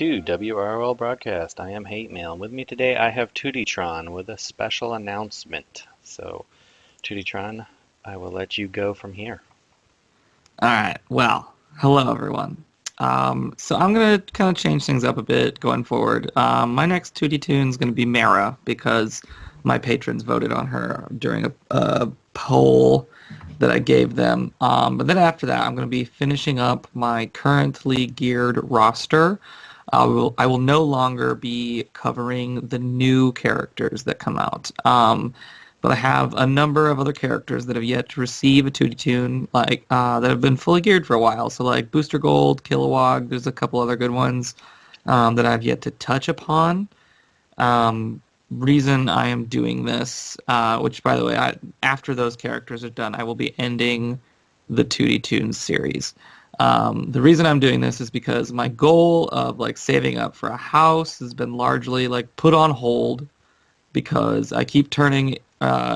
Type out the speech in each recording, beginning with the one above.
to WROL Broadcast. I am Hate Mail. With me today I have Tewtytron with a special announcement. So, Tewtytron, I will let you go from here. All right. Well, hello everyone. So I'm gonna kind of change things up a bit going forward. My next 2D tune is gonna be Mara because my patrons voted on her during a poll that I gave them. But then after that, I'm gonna be finishing up my currently geared roster. I will no longer be covering the new characters that come out. But I have a number of other characters that have yet to receive a 2D tune, that have been fully geared for a while. So like Booster Gold, Kilowog, there's a couple other good ones that I've yet to touch upon. Reason I am doing this, which by the way, after those characters are done, I will be ending the 2D Tunes series. The reason I'm doing this is because my goal of like saving up for a house has been largely like put on hold because I keep turning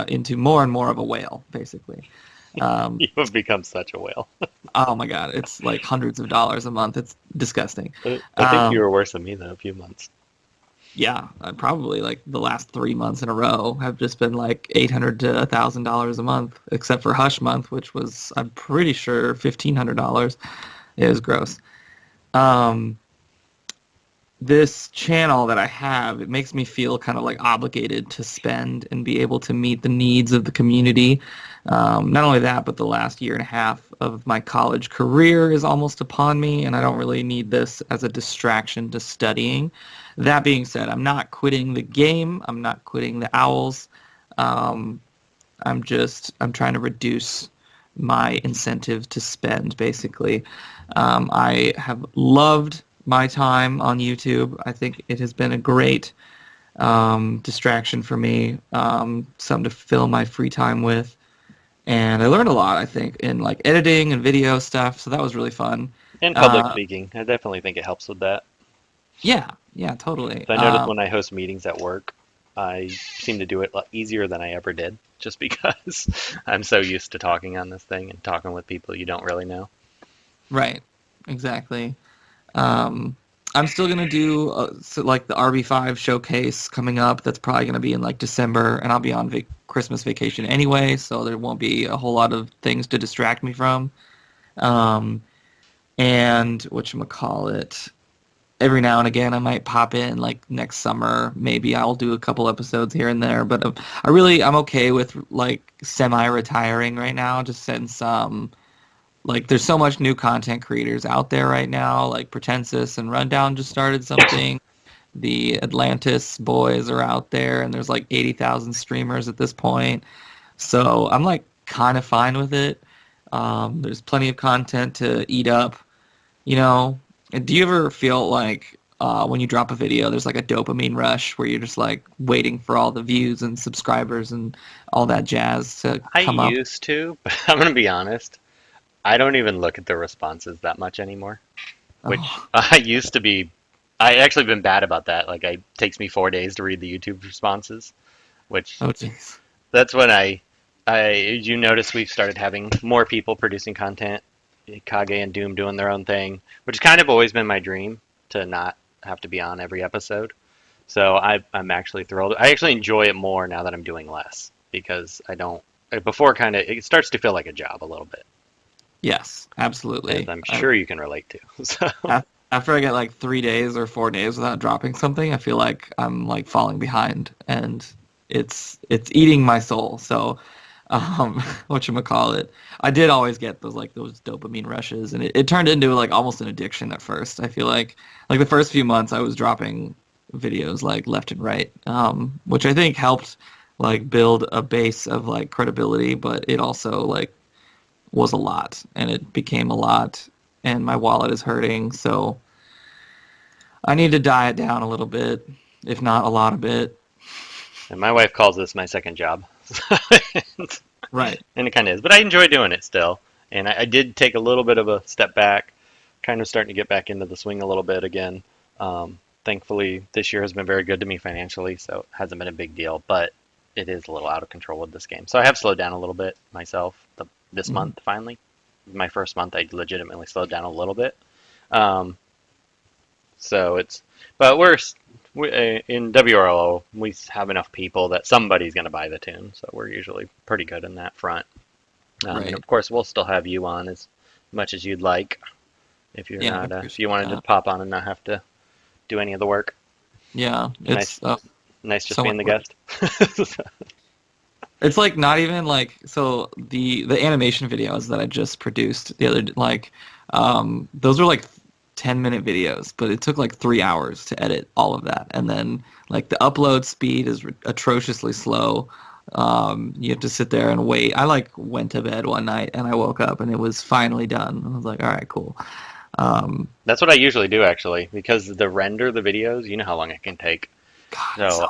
into more and more of a whale, basically. You have become such a whale. Oh my god, it's like hundreds of dollars a month. It's disgusting. I think you were worse than me though, a few months. Yeah, probably like the last 3 months in a row have just been like $800 to $1,000 a month, except for Hush Month, which was I'm pretty sure $1,500. It was gross. Um, this channel that I have, it makes me feel kind of like obligated to spend and be able to meet the needs of the community. Not only that, but the last year and a half of my college career is almost upon me, and I don't really need this as a distraction to studying. That being said, I'm not quitting the game. I'm not quitting the Owls. Um, I'm trying to reduce my incentive to spend, basically. I have loved my time on YouTube. I think it has been a great distraction for me, something to fill my free time with. And I learned a lot, I think, in like editing and video stuff, so that was really fun. And public Uh, speaking, I definitely think it helps with that. yeah, yeah, totally. So I notice when I host meetings at work, I seem to do it a lot easier than I ever did, just because I'm so used to talking on this thing and talking with people you don't really know. Right, exactly. Um, I'm still gonna do like the RB5 showcase coming up. That's probably gonna be in like December, and I'll be on Christmas vacation anyway, so there won't be a whole lot of things to distract me from. Um, and whatchamacallit, every now and again I might pop in like next summer. Maybe I'll do a couple episodes here and there, but I'm okay with like semi-retiring right now, just since like there's so much new content creators out there right now. Like Pretensis and Rundown just started something. The Atlantis boys are out there, and there's like 80,000 streamers at this point. So I'm like kind of fine with it. There's plenty of content to eat up, you know. And do you ever feel like when you drop a video, there's like a dopamine rush where you're just like waiting for all the views and subscribers and all that jazz to I come up? used to, but I'm gonna be honest. I don't even look at the responses that much anymore, which Oh, I used to be. I actually been bad about that. Like, it takes me 4 days to read the YouTube responses, which oh, jeez. that's when you notice we've started having more people producing content, Kage and Doom doing their own thing, which has kind of always been my dream to not have to be on every episode. So I'm actually thrilled. I actually enjoy it more now that I'm doing less because I don't. Before, kind of, it starts to feel like a job a little bit, Yes, as absolutely. I'm sure you can relate to. So. After I get like 3 days or 4 days without dropping something, I feel like I'm like falling behind, and it's eating my soul. So, whatchamacallit, I did always get those dopamine rushes, and it turned into like almost an addiction at first. I feel like the first few months I was dropping videos like left and right, which I think helped like build a base of like credibility, but it also like was a lot, and it became a lot, and my wallet is hurting, so I need to diet down a little bit, if not a lot of it. And my wife calls this my second job. Right. And it kind of is. But I enjoy doing it still. And I did take a little bit of a step back, kind of starting to get back into the swing a little bit again. Thankfully, this year has been very good to me financially, so it hasn't been a big deal. But it is a little out of control with this game. So I have slowed down a little bit myself this Mhm. month, finally. My first month, I legitimately slowed down a little bit. Um, So but in WRL, we have enough people that somebody's going to buy the tune. So we're usually pretty good in that front. Right. And of course, we'll still have you on as much as you'd like if you're Yeah, I not, if you appreciate wanted to that. pop on and not have to do any of the work. Yeah, Nice, it's nice just so much being the work. guest. It's like not even like so the animation videos that I just produced the other like those are like 10-minute videos, but it took like 3 hours to edit all of that, and then like the upload speed is atrociously slow. You have to sit there and wait. I like went to bed one night and I woke up and it was finally done. I was like, all right, cool. Um, That's what I usually do actually, because the render the videos, you know how long it can take. God, it's So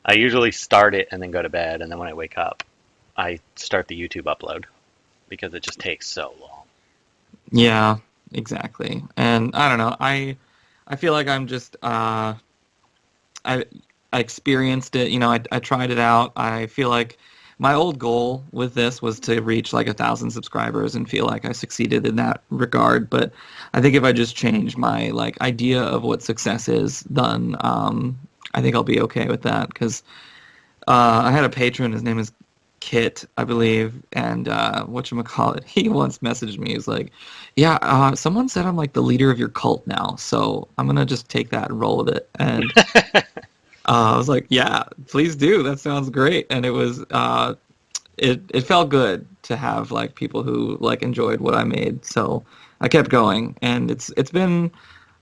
I usually start it and then go to bed, and then when I wake up, I start the YouTube upload because it just takes so long. yeah, exactly. And I don't know. I feel like I'm just I I experienced it. You know, I tried it out. I feel like my old goal with this was to reach like 1,000 subscribers and feel like I succeeded in that regard. But I think if I just change my like idea of what success is, then I think I'll be okay with that. Because I had a patron. His name is Kit, I believe, and whatchamacallit, he once messaged me. He's like, "Yeah, someone said I'm like the leader of your cult now, so I'm gonna just take that and roll with it." And I was like, "Yeah, please do. That sounds great." And it was it felt good to have like people who like enjoyed what I made. So I kept going, and it's been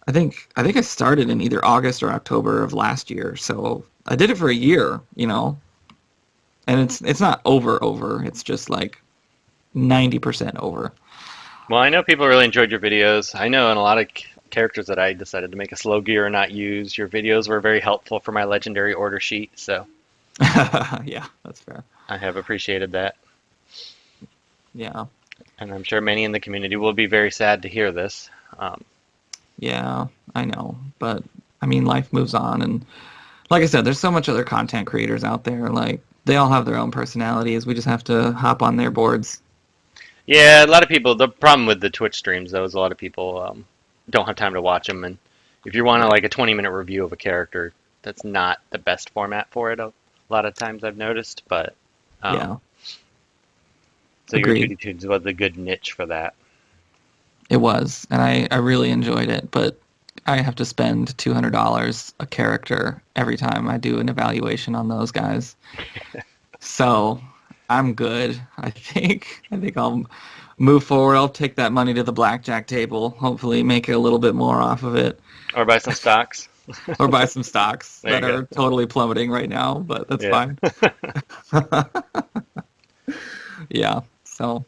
I think I started in either August or October of last year. So I did it for a year, you know, and it's not over. It's just like 90% over. Well, I know people really enjoyed your videos. I know in a lot of characters that I decided to make a slow gear or not use, your videos were very helpful for my legendary order sheet, so Yeah, that's fair. I have appreciated that. Yeah. And I'm sure many in the community will be very sad to hear this. Um, Yeah, I know. But I mean, life moves on, and like I said, there's so much other content creators out there. Like they all have their own personalities. We just have to hop on their boards. yeah, a lot of people, the problem with the Twitch streams, though, is a lot of people don't have time to watch them. And if you want to, Right. like a 20-minute review of a character, that's not the best format for it a lot of times I've noticed. But Yeah. so your Agreed. Tootie Tunes was a good niche for that. It was, and I really enjoyed it, but I have to spend $200 a character every time I do an evaluation on those guys. So I'm good. I think I'll move forward. I'll take that money to the blackjack table, hopefully make a little bit more off of it, Or buy some stocks. or buy some stocks There you that are go. totally plummeting right now, but that's Yeah. fine. Yeah. So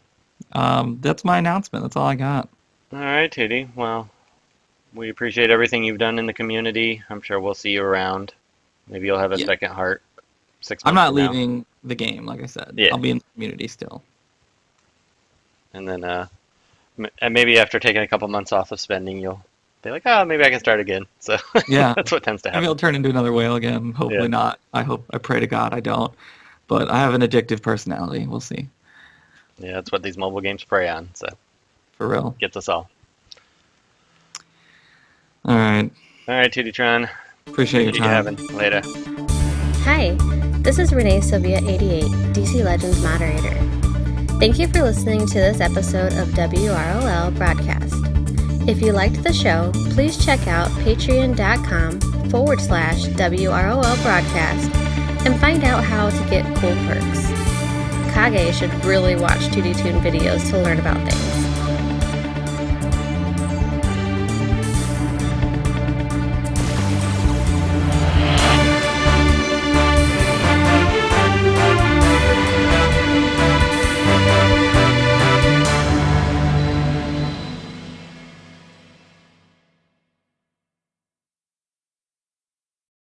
that's my announcement. That's all I got. All right, Tootie. Well, we appreciate everything you've done in the community. I'm sure we'll see you around. Maybe you'll have a Yeah. second heart six I'm months not from now. leaving the game, like I said. Yeah. I'll be in the community still. And then and maybe after taking a couple months off of spending, you'll be like, oh, maybe I can start again. So Yeah. that's what tends to Maybe I'll happen. turn into another whale again. Yeah. Hopefully not. I pray to God I don't. But I have an addictive personality. We'll see. Yeah, that's what these mobile games prey on. So For real. gets us all. All right. All right, Tewtytron. Appreciate your You time. having later. Hi, this is Renee Sylvia 88, DC Legends moderator. Thank you for listening to this episode of WROL Broadcast. If you liked the show, please check out patreon.com/WROL Broadcast and find out how to get cool perks. Kage should really watch 2D Tune videos to learn about things.